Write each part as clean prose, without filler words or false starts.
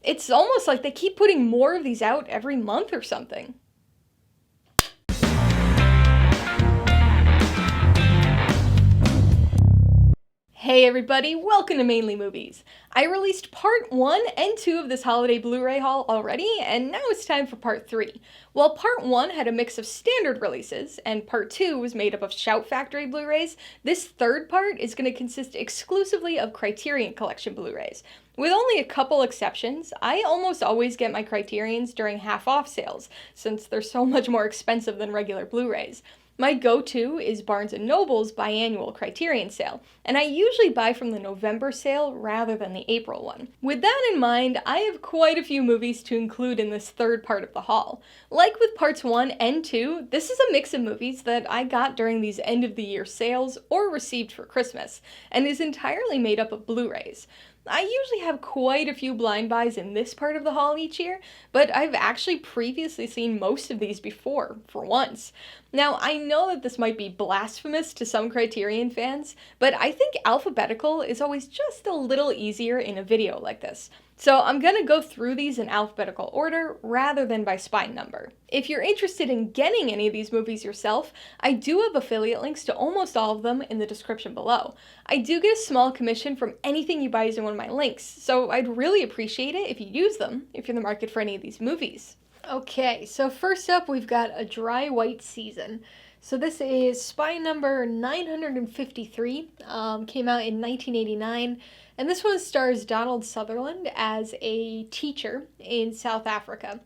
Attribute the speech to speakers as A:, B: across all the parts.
A: It's almost like they keep putting more of these out every month or something. Hey everybody, welcome to Mainely Movies. I released part 1 and 2 of this holiday Blu-ray haul already, and now it's time for part 3. While part 1 had a mix of standard releases, and part 2 was made up of Shout Factory Blu-rays, this third part is going to consist exclusively of Criterion Collection Blu-rays. With only a couple exceptions, I almost always get my Criterions during half-off sales, since they're so much more expensive than regular Blu-rays. My go-to is Barnes & Noble's biannual Criterion sale, and I usually buy from the November sale rather than the April one. With that in mind, I have quite a few movies to include in this third part of the haul. Like with parts 1 and 2, this is a mix of movies that I got during these end-of-the-year sales or received for Christmas, and is entirely made up of Blu-rays. I usually have quite a few blind buys in this part of the haul each year, but I've actually previously seen most of these before, for once. Now, I know that this might be blasphemous to some Criterion fans, but I think alphabetical is always just a little easier in a video like this. So I'm gonna go through these in alphabetical order rather than by spine number. If you're interested in getting any of these movies yourself, I do have affiliate links to almost all of them in the description below. I do get a small commission from anything you buy using one of my links, so I'd really appreciate it if you use them if you're in the market for any of these movies. Okay, so first up we've got A Dry White Season. So this is spine number 953, came out in 1989, and this one stars Donald Sutherland as a teacher in South Africa.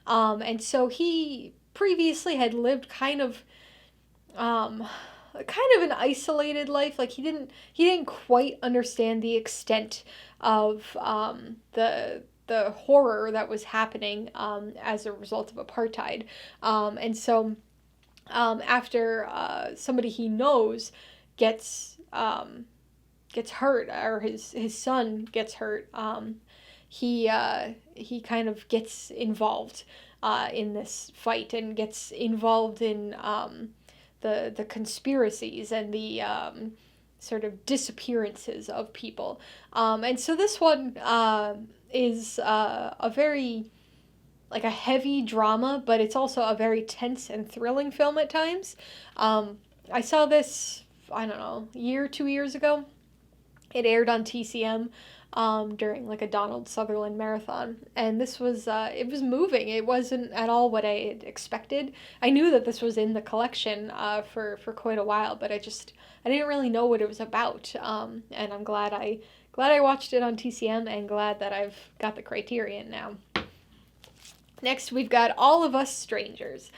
A: And so he previously had lived kind of an isolated life. Like he didn't quite understand the extent of the horror that was happening as a result of apartheid. And so after somebody he knows gets hurt, or his son gets hurt, he kind of gets involved in this fight and gets involved in the conspiracies and the sort of disappearances of people. And so this one is a very, like, a heavy drama, but it's also a very tense and thrilling film at times. I saw this, I don't know, 2 years ago. It aired on TCM during like a Donald Sutherland marathon, and this was it was moving. It wasn't at all what I had expected. I knew that this was in the collection for quite a while, but I didn't really know what it was about. And I'm glad I watched it on TCM, and glad that I've got the Criterion now. Next, we've got All of Us Strangers.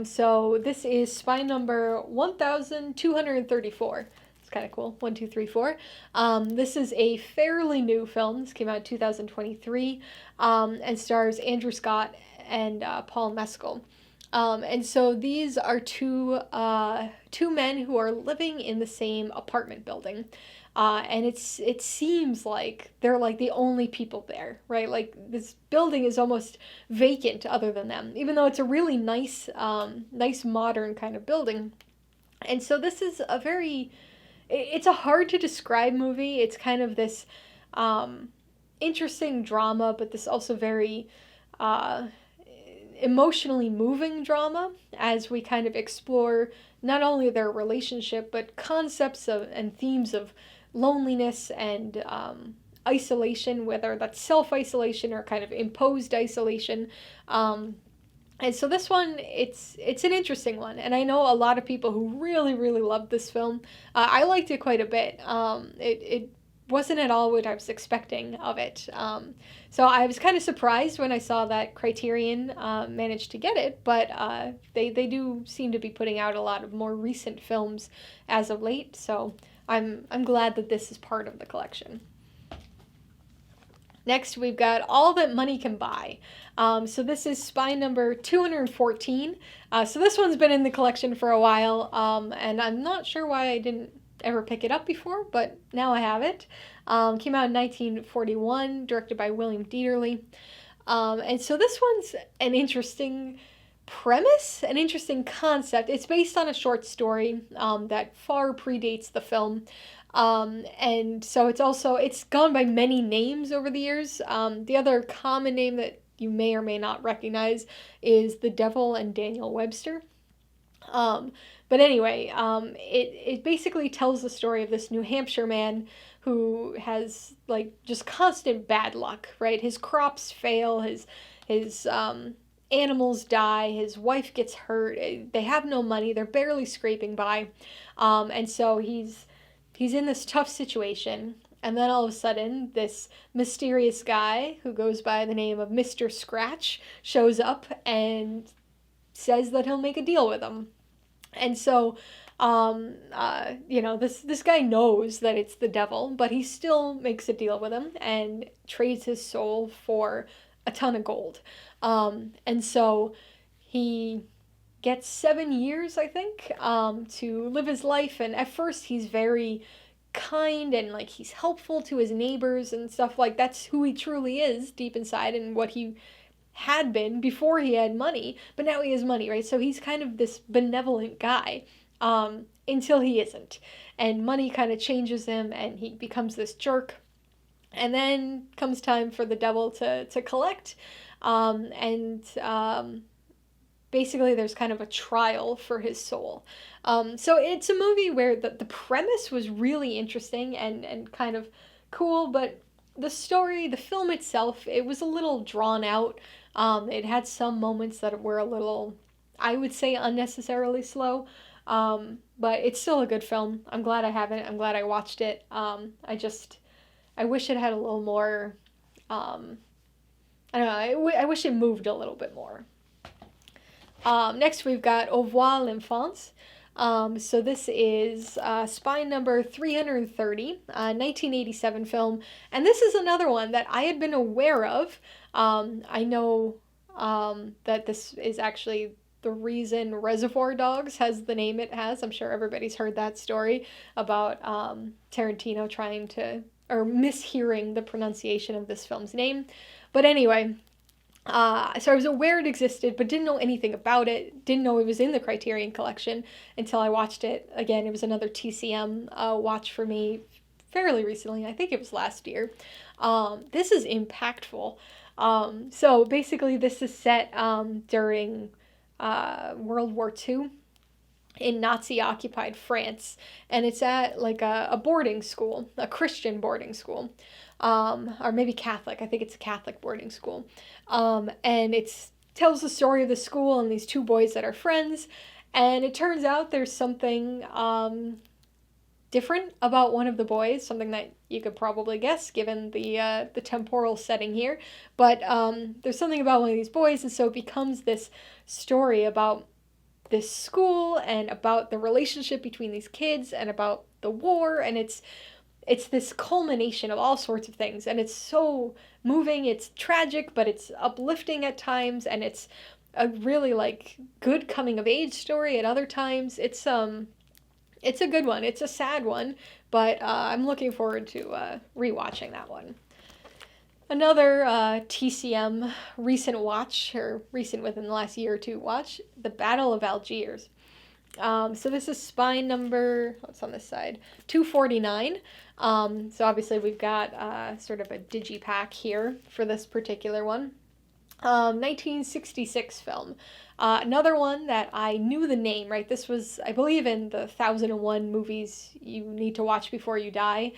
A: So this is spine number 1234. It's kind of cool. 1, 2, 3, 4. This is a fairly new film. This came out in 2023, and stars Andrew Scott and Paul Mescal. And so these are two men who are living in the same apartment building. And it seems like they're like the only people there, right? Like this building is almost vacant other than them, even though it's a really nice modern kind of building. And so this is it's a hard to describe movie. It's kind of this interesting drama, but this also very emotionally moving drama as we kind of explore not only their relationship, but concepts and themes of loneliness and isolation, whether that's self-isolation or kind of imposed isolation. And so this one, it's an interesting one, and I know a lot of people who really, really loved this film. I liked it quite a bit. It wasn't at all what I was expecting of it. So I was kind of surprised when I saw that Criterion managed to get it, but they do seem to be putting out a lot of more recent films as of late, so I'm glad that this is part of the collection. Next, we've got All That Money Can Buy. So this is spine number 214. So this one's been in the collection for a while, and I'm not sure why I didn't ever pick it up before, but now I have it. Came out in 1941, directed by William Dieterle. And so this one's an interesting premise, an interesting concept. It's based on a short story that far predates the film. And so it's gone by many names over the years. The other common name that you may or may not recognize is The Devil and Daniel Webster. Um, but anyway, it basically tells the story of this New Hampshire man who has like just constant bad luck, right? His crops fail, his animals die, his wife gets hurt, they have no money, they're barely scraping by. And so he's in this tough situation. And then all of a sudden, this mysterious guy who goes by the name of Mr. Scratch shows up and says that he'll make a deal with him. And so, this guy knows that it's the devil, but he still makes a deal with him and trades his soul for a ton of gold. And so he gets 7 years, I think, to live his life. And at first, he's very kind and like he's helpful to his neighbors and stuff. Like that's who he truly is deep inside and what he had been before he had money, but now he has money, right? So he's kind of this benevolent guy, until he isn't. And money kind of changes him and he becomes this jerk. And then comes time for the devil to collect. Basically there's kind of a trial for his soul. So it's a movie where the premise was really interesting and kind of cool, but the story, the film itself, it was a little drawn out. It had some moments that were a little, I would say, unnecessarily slow. But it's still a good film. I'm glad I have it. I'm glad I watched it. I wish it had a little more, I don't know, I wish it moved a little bit more. Next we've got Au revoir l'enfance. So this is spine number 330, 1987 film, and this is another one that I had been aware of. I know that this is actually the reason Reservoir Dogs has the name it has. I'm sure everybody's heard that story about Tarantino trying to, or mishearing the pronunciation of this film's name. But anyway, so I was aware it existed, but didn't know anything about it. Didn't know it was in the Criterion Collection until I watched it. Again, it was another TCM watch for me fairly recently. I think it was last year. This is impactful. So basically this is set during World War II in Nazi-occupied France. And it's at like a boarding school, a Christian boarding school. Or maybe Catholic. I think it's a Catholic boarding school. And it tells the story of the school and these two boys that are friends. And it turns out there's something different about one of the boys, something that you could probably guess given the temporal setting here. But there's something about one of these boys, and so it becomes this story about this school and about the relationship between these kids and about the war, and it's this culmination of all sorts of things, and it's so moving, it's tragic, but it's uplifting at times, and it's a really, like, good coming-of-age story at other times. It's a good one. It's a sad one, but I'm looking forward to rewatching that one. Another TCM recent watch, or recent within the last year or two watch, The Battle of Algiers. So this is spine number, what's on this side? 249. So obviously we've got sort of a digipack here for this particular one. 1966 film. Another one that I knew the name, right? This was, I believe, in the 1001 Movies You Need to Watch Before You Die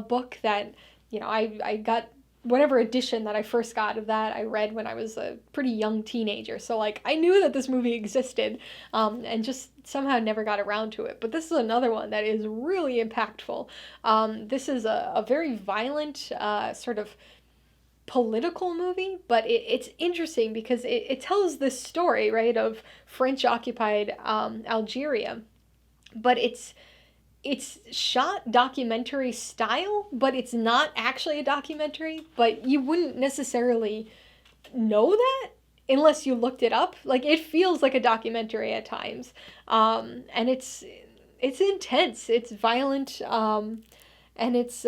A: book that, I got whatever edition that I first got of that, I read when I was a pretty young teenager. So, like, I knew that this movie existed, and just somehow never got around to it. But this is another one that is really impactful. This is a very violent, sort of political movie, but it's interesting because it tells this story, right, of French-occupied Algeria. But it's shot documentary style, but it's not actually a documentary, but you wouldn't necessarily know that unless you looked it up. Like, it feels like a documentary at times. And it's intense, it's violent, and it's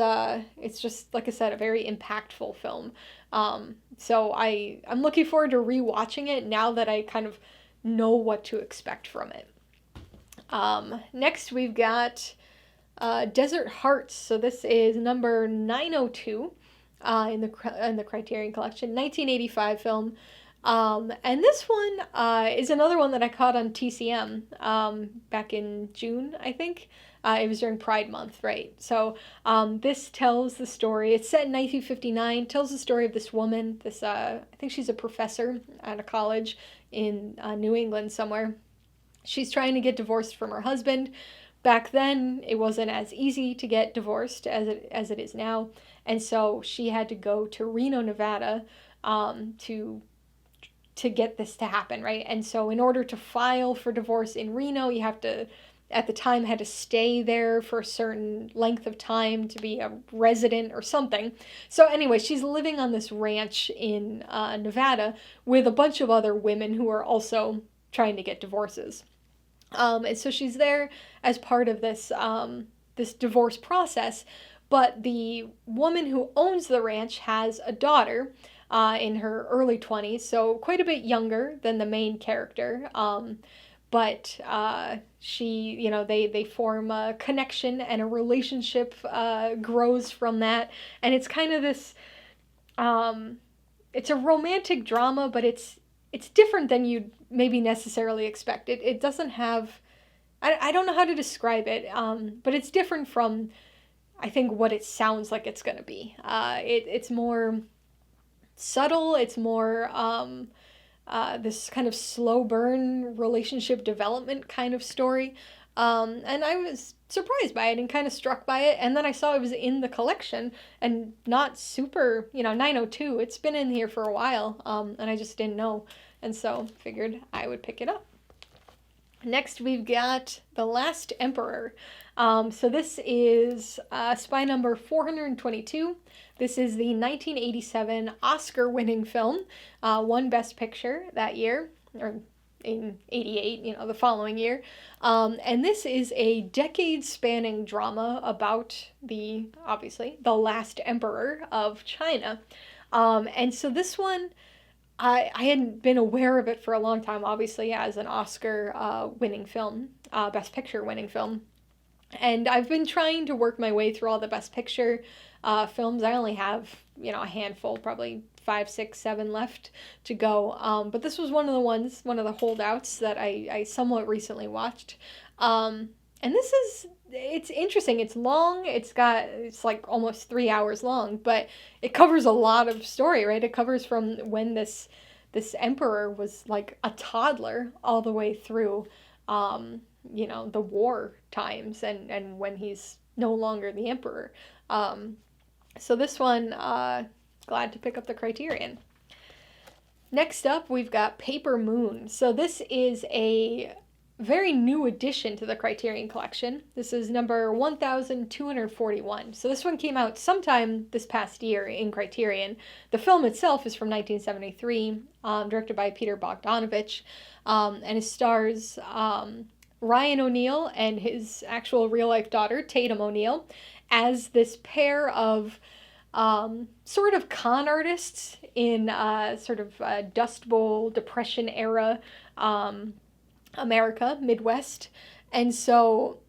A: just, like I said, a very impactful film. So I'm looking forward to rewatching it now that I kind of know what to expect from it. Next we've got Desert Hearts. So this is number 902 in the Criterion Collection, 1985 film. And this one is another one that I caught on TCM back in June, I think. It was during Pride Month, right? So this tells the story. It's set in 1959. Tells the story of this woman. This I think she's a professor at a college in New England somewhere. She's trying to get divorced from her husband. Back then, it wasn't as easy to get divorced as it is now, and so she had to go to Reno, Nevada, to get this to happen, right? And so in order to file for divorce in Reno, you have to, at the time, had to stay there for a certain length of time to be a resident or something. So anyway, she's living on this ranch in Nevada with a bunch of other women who are also trying to get divorces. And so she's there as part of this this divorce process, but the woman who owns the ranch has a daughter in her early 20s, so quite a bit younger than the main character. But they form a connection, and a relationship grows from that, and it's kind of this. It's a romantic drama, but it's different than you'd maybe necessarily expect. It doesn't have, I don't know how to describe it, but it's different from, I think, what it sounds like it's going to be. It's more subtle, it's more this kind of slow burn relationship development kind of story. And I was surprised by it and kind of struck by it. And then I saw it was in the collection and not super, 902. It's been in here for a while, and I just didn't know. And so figured I would pick it up. Next, we've got The Last Emperor. So this is spy number 422. This is the 1987 Oscar-winning film, won Best Picture that year, or in 88, the following year. And this is a decade-spanning drama about obviously, the last emperor of China. And so this one, I hadn't been aware of it for a long time, obviously, as an Oscar winning film, Best Picture winning film. And I've been trying to work my way through all the Best Picture films. I only have, a handful, probably 5, 6, 7 left to go. But this was one of the holdouts that I somewhat recently watched. And it's interesting. It's long. It's like almost 3 hours long, but it covers a lot of story, right? It covers from when this emperor was like a toddler all the way through, the war times and when he's no longer the emperor. So this one, glad to pick up the Criterion. Next up, we've got Paper Moon. So this is a very new addition to the Criterion Collection. This is number 1241. So this one came out sometime this past year in Criterion. The film itself is from 1973, directed by Peter Bogdanovich, and it stars Ryan O'Neal and his actual real-life daughter, Tatum O'Neal, as this pair of sort of con artists in sort of Dust Bowl Depression era America, Midwest. And so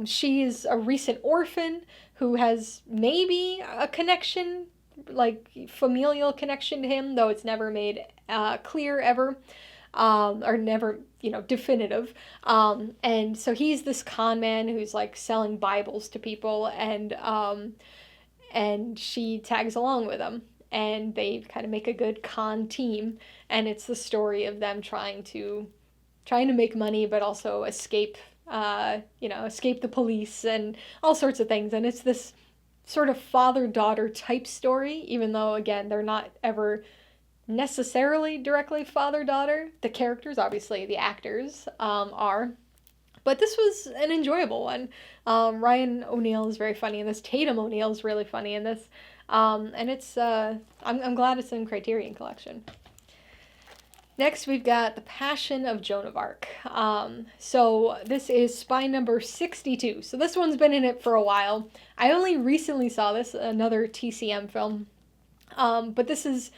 A: she is a recent orphan who has maybe a connection, like familial connection to him, though it's never made clear ever, or never, definitive. And so he's this con man who's like selling Bibles to people, and she tags along with him, and they kind of make a good con team. And it's the story of them trying to make money, but also escape the police and all sorts of things. And it's this sort of father-daughter type story, even though, again, they're not ever necessarily directly father-daughter. The characters, obviously, the actors, are. But this was an enjoyable one. Ryan O'Neal is very funny in this. Tatum O'Neal is really funny in this. And it's, I'm glad it's in Criterion Collection. Next, we've got The Passion of Joan of Arc. So this is spy number 62. So this one's been in it for a while. I only recently saw this, another TCM film. But this is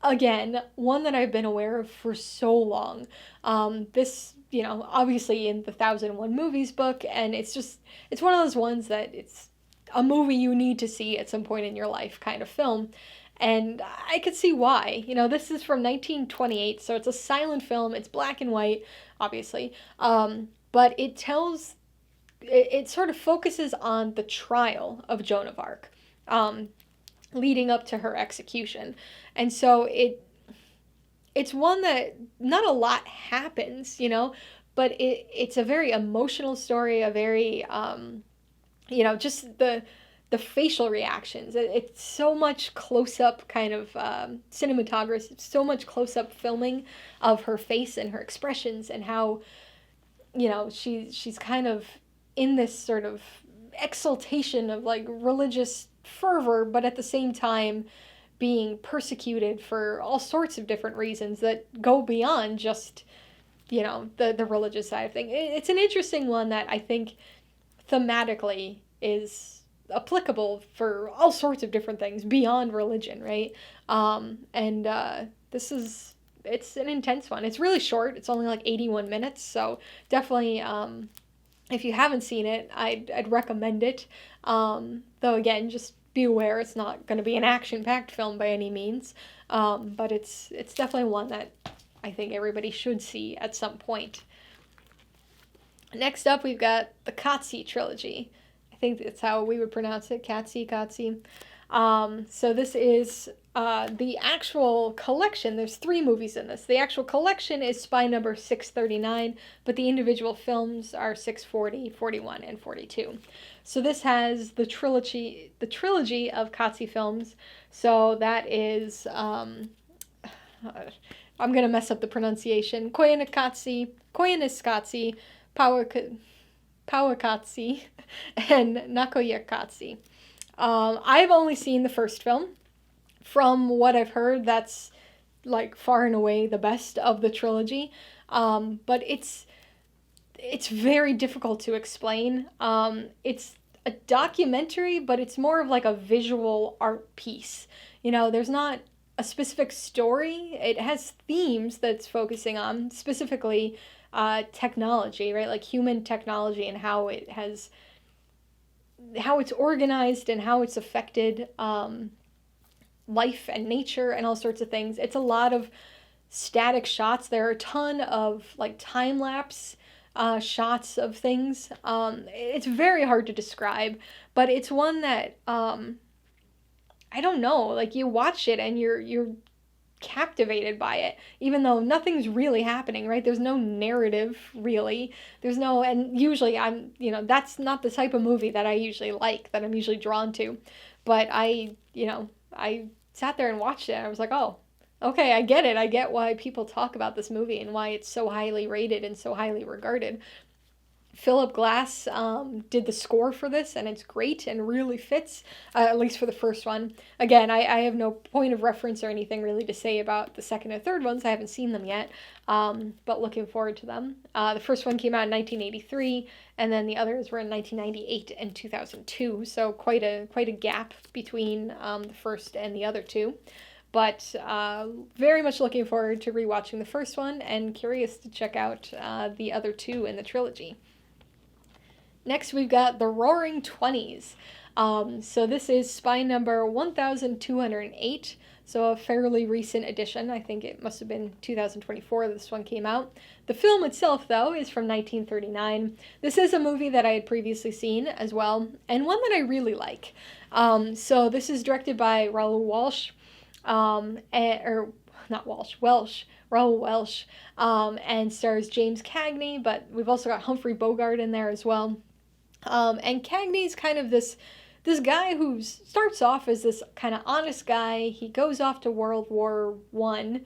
A: again, one that I've been aware of for so long. This, obviously in the 1001 Movies book, and it's one of those ones that it's a movie you need to see at some point in your life kind of film. And I could see why. This is from 1928, so it's a silent film. It's black and white, obviously. But it sort of focuses on the trial of Joan of Arc, leading up to her execution. And so it's one that not a lot happens, but it's a very emotional story, a very, just the facial reactions. It's so much close-up kind of cinematography, so much close-up filming of her face and her expressions, and how, she's kind of in this sort of exaltation of like religious fervor, but at the same time being persecuted for all sorts of different reasons that go beyond just, the religious side of things. It's an interesting one that I think thematically is applicable for all sorts of different things beyond religion, right? It's an intense one. It's really short. It's only like 81 minutes, so definitely, if you haven't seen it, I'd recommend it. Though again, just be aware it's not going to be an action-packed film by any means. But it's definitely one that I think everybody should see at some point. Next up, we've got the Qatsi trilogy. I think that's how we would pronounce it, Qatsi. So this is the actual collection. There's 3 movies in this. The actual collection is spy number 639, but the individual films are 640, 41, and 42. So this has the trilogy of Qatsi films. So that is, I'm going to mess up the pronunciation, Koyaanisqatsi, Powakatsi, and Nakoyakatsi. I've only seen the first film. From what I've heard, that's like far and away the best of the trilogy. But it's very difficult to explain. It's a documentary, but it's more of like a visual art piece. There's not a specific story. It has themes that it's focusing on, specifically technology, right? Like human technology and how it's organized and how it's affected life and nature and all sorts of things. It's a lot of static shots. There are a ton of like time-lapse shots of things. It's very hard to describe, but it's one that I don't know, like you watch it and you're captivated by it, even though nothing's really happening, right? There's no narrative, really. And usually that's not the type of movie that I usually like, that I'm usually drawn to. But I sat there and watched it, and I was like, oh, okay, I get it. I get why people talk about this movie and why it's so highly rated and so highly regarded. Philip Glass did the score for this, and it's great and really fits, at least for the first one. Again, I have no point of reference or anything really to say about the second and third ones. I haven't seen them yet, but looking forward to them. The first one came out in 1983, and then the others were in 1998 and 2002, so quite a gap between the first and the other two. But very much looking forward to rewatching the first one, and curious to check out the other two in the trilogy. Next, we've got The Roaring Twenties. So this is spy number 1208, so a fairly recent edition. I think it must have been 2024 that this one came out. The film itself, though, is from 1939. This is a movie that I had previously seen as well, and one that I really like. So this is directed by Raoul Walsh, Raoul Welsh, and stars James Cagney, but we've also got Humphrey Bogart in there as well. And Cagney's kind of this guy who starts off as this kind of honest guy. He goes off to World War I,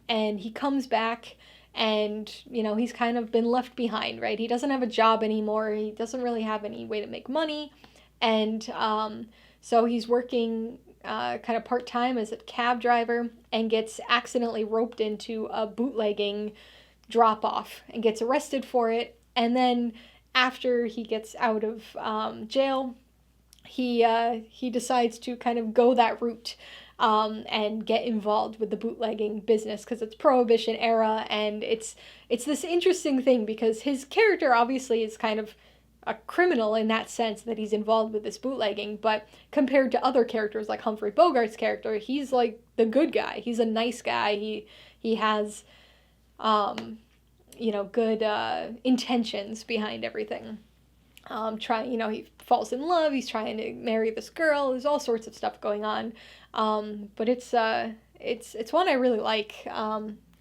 A: and he comes back, and, he's kind of been left behind, right? He doesn't have a job anymore. He doesn't really have any way to make money, and so he's working kind of part-time as a cab driver, and gets accidentally roped into a bootlegging drop-off and gets arrested for it. And then after he gets out of jail, he decides to kind of go that route and get involved with the bootlegging business because it's Prohibition era, and it's this interesting thing because his character obviously is kind of a criminal in that sense that he's involved with this bootlegging, but compared to other characters like Humphrey Bogart's character, he's like the good guy. He's a nice guy. He has good intentions behind everything. He falls in love. He's trying to marry this girl. There's all sorts of stuff going on, but it's one I really like.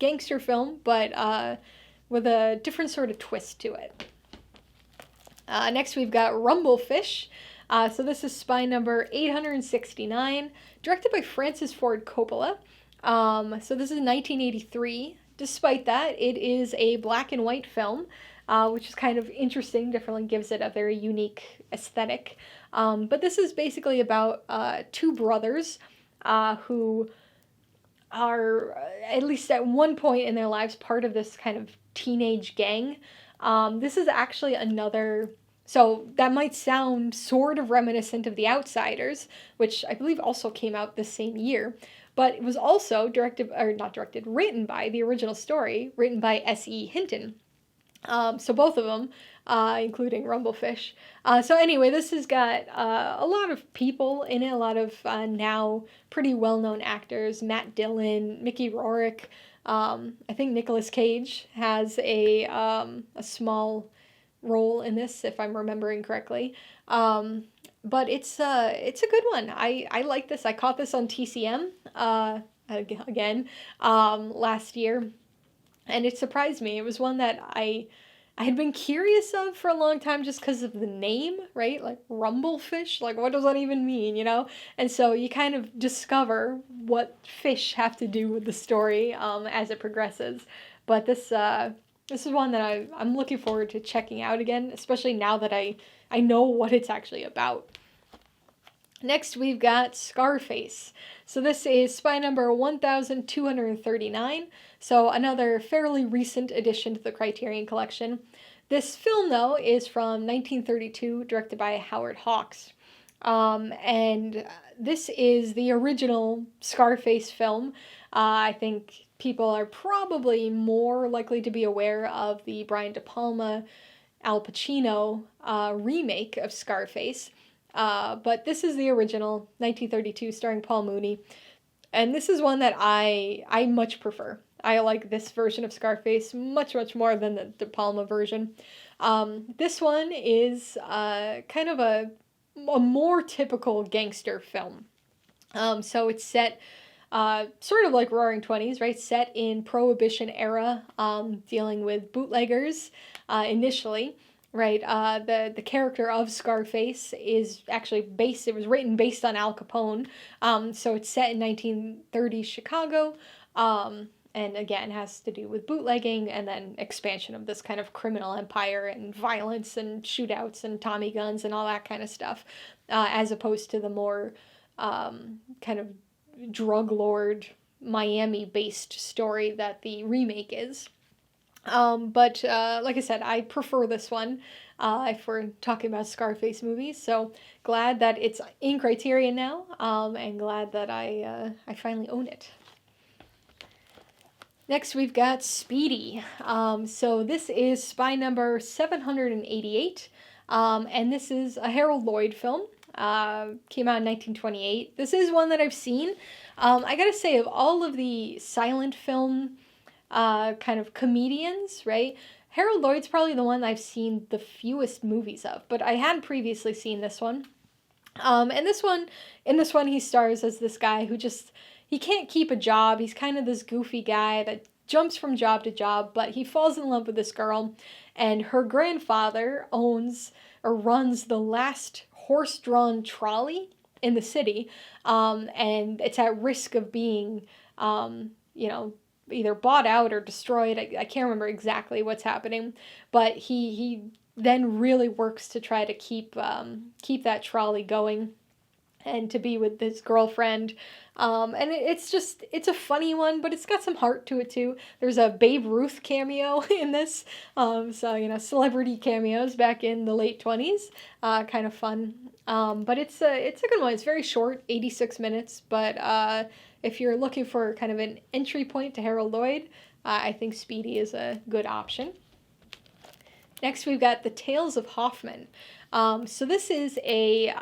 A: Gangster film, but with a different sort of twist to it. Next, we've got Rumblefish. So this is spy number 869, directed by Francis Ford Coppola. So this is 1983. Despite that, it is a black and white film, which is kind of interesting, definitely gives it a very unique aesthetic. But this is basically about two brothers who are, at least at one point in their lives, part of this kind of teenage gang. This is actually another... So that might sound sort of reminiscent of The Outsiders, which I believe also came out the same year. But it was also written by the original story, written by S.E. Hinton. So both of them, including Rumblefish. So anyway, this has got a lot of people in it, a lot of now pretty well-known actors. Matt Dillon, Mickey Rourke. I think Nicolas Cage has a small role in this, if I'm remembering correctly. But it's a good one. I like this. I caught this on TCM again last year, and it surprised me. It was one that I had been curious of for a long time just because of the name, right? Like Rumblefish, like what does that even mean, you know? And so you kind of discover what fish have to do with the story as it progresses. But this is one that I'm looking forward to checking out again, especially now that I know what it's actually about. Next, we've got Scarface. So this is spy number 1239. So another fairly recent addition to the Criterion Collection. This film, though, is from 1932, directed by Howard Hawks. And this is the original Scarface film. I think people are probably more likely to be aware of the Brian De Palma, Al Pacino remake of Scarface. But this is the original, 1932, starring Paul Mooney. And this is one that I much prefer. I like this version of Scarface much, much more than the De Palma version. This one is kind of a more typical gangster film. So it's set sort of like Roaring Twenties, right? Set in Prohibition era, dealing with bootleggers initially. Right, the character of Scarface is actually it was written based on Al Capone, so it's set in 1930s Chicago, and again has to do with bootlegging and then expansion of this kind of criminal empire and violence and shootouts and Tommy guns and all that kind of stuff, as opposed to the more kind of drug lord Miami-based story that the remake is. But like I said, I prefer this one if we're talking about Scarface movies. So glad that it's in Criterion now, and glad that I finally own it. Next, we've got Speedy. So this is spy number 788, and this is a Harold Lloyd film. Came out in 1928. This is one that I've seen. I gotta say, of all of the silent film kind of comedians, right? Harold Lloyd's probably the one I've seen the fewest movies of, but I had previously seen this one. And in this one, he stars as this guy who he can't keep a job. He's kind of this goofy guy that jumps from job to job, but he falls in love with this girl, and her grandfather owns or runs the last horse-drawn trolley in the city, and it's at risk of being, either bought out or destroyed. I can't remember exactly what's happening, but he then really works to try to keep that trolley going. and to be with his girlfriend. And it's a funny one, but it's got some heart to it too. There's a Babe Ruth cameo in this. So, celebrity cameos back in the late 20s. Kind of fun. But it's a good one. It's very short, 86 minutes. But if you're looking for kind of an entry point to Harold Lloyd, I think Speedy is a good option. Next, we've got The Tales of Hoffman. So this is a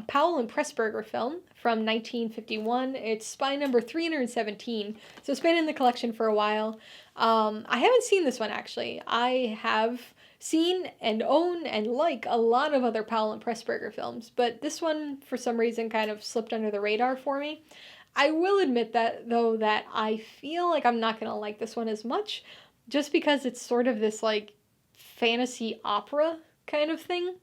A: Powell and Pressburger film from 1951. It's spy number 317. So it's been in the collection for a while. I haven't seen this one, actually. I have seen and own and like a lot of other Powell and Pressburger films, but this one, for some reason, kind of slipped under the radar for me. I will admit that, though, that I feel like I'm not going to like this one as much, just because it's sort of this, like, fantasy opera kind of thing.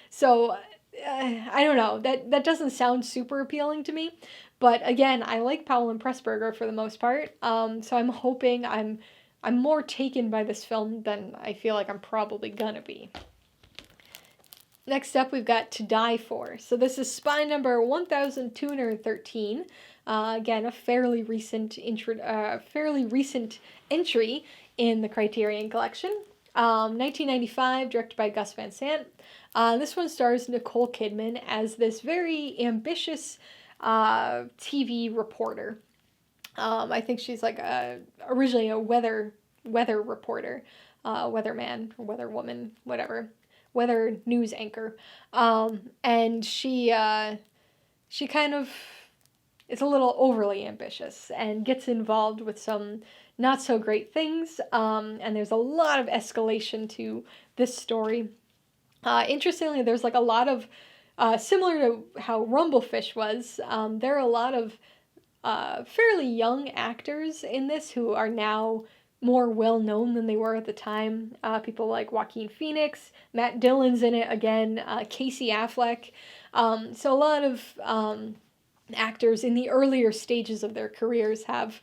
A: So, I don't know, that doesn't sound super appealing to me, but again, I like Powell and Pressburger for the most part, so I'm hoping I'm more taken by this film than I feel like I'm probably gonna be. Next up, we've got To Die For. So this is spy number 1213. Again, a fairly recent entry in the Criterion Collection. 1995, directed by Gus Van Sant. This one stars Nicole Kidman as this very ambitious TV reporter. I think she's like originally a weather reporter, weatherman or weatherwoman, whatever, weather news anchor. And she kind of is a little overly ambitious and gets involved with some not so great things. And there's a lot of escalation to this story. Interestingly, there's like a lot of, similar to how Rumblefish was, there are a lot of fairly young actors in this who are now more well-known than they were at the time. People like Joaquin Phoenix, Matt Dillon's in it again, Casey Affleck. So a lot of actors in the earlier stages of their careers have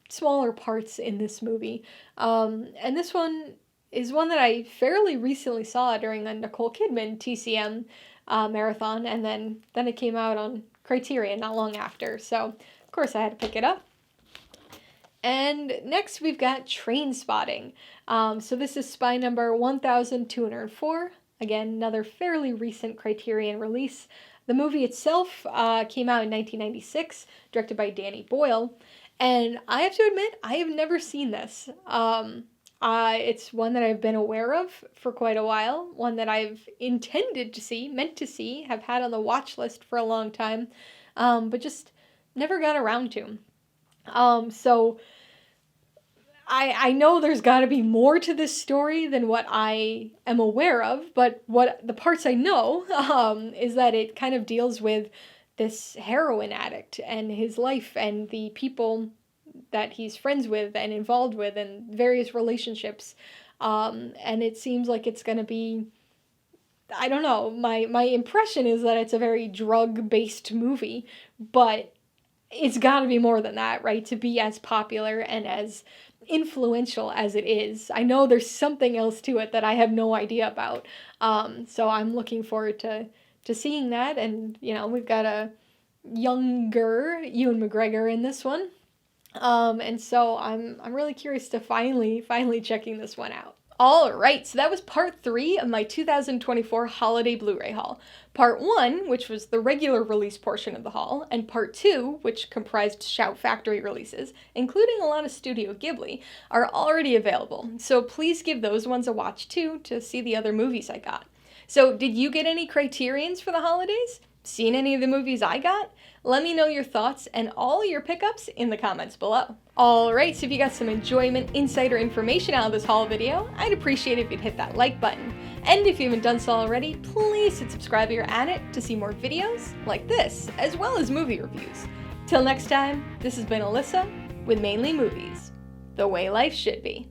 A: smaller parts in this movie. And this one is one that I fairly recently saw during the Nicole Kidman TCM marathon, and then it came out on Criterion not long after. So, of course, I had to pick it up. And next we've got Trainspotting. So this is spy number 1204. Again, another fairly recent Criterion release. The movie itself came out in 1996, directed by Danny Boyle. And I have to admit, I have never seen this. It's one that I've been aware of for quite a while, one that I've intended to see, meant to see, have had on the watch list for a long time, but just never got around to. So I know there's got to be more to this story than what I am aware of, but what the parts I know is that it kind of deals with this heroin addict and his life and the people that he's friends with and involved with and various relationships. And it seems like it's going to be, I don't know, my impression is that it's a very drug-based movie, but it's got to be more than that, right? To be as popular and as influential as it is. I know there's something else to it that I have no idea about. So I'm looking forward to seeing that. And, we've got a younger Ewan McGregor in this one. And so I'm really curious to finally checking this one out. All right, so that was part 3 of my 2024 holiday Blu-ray haul. Part 1, which was the regular release portion of the haul, and part 2, which comprised Shout Factory releases, including a lot of Studio Ghibli, are already available. So please give those ones a watch too to see the other movies I got. So did you get any Criterions for the holidays? Seen any of the movies I got? Let me know your thoughts and all your pickups in the comments below. Alright, so if you got some enjoyment, insight, or information out of this haul video, I'd appreciate it if you'd hit that like button. And if you haven't done so already, please hit subscribe if you're at it to see more videos like this, as well as movie reviews. Till next time, this has been Alyssa with Mainely Movies, the way life should be.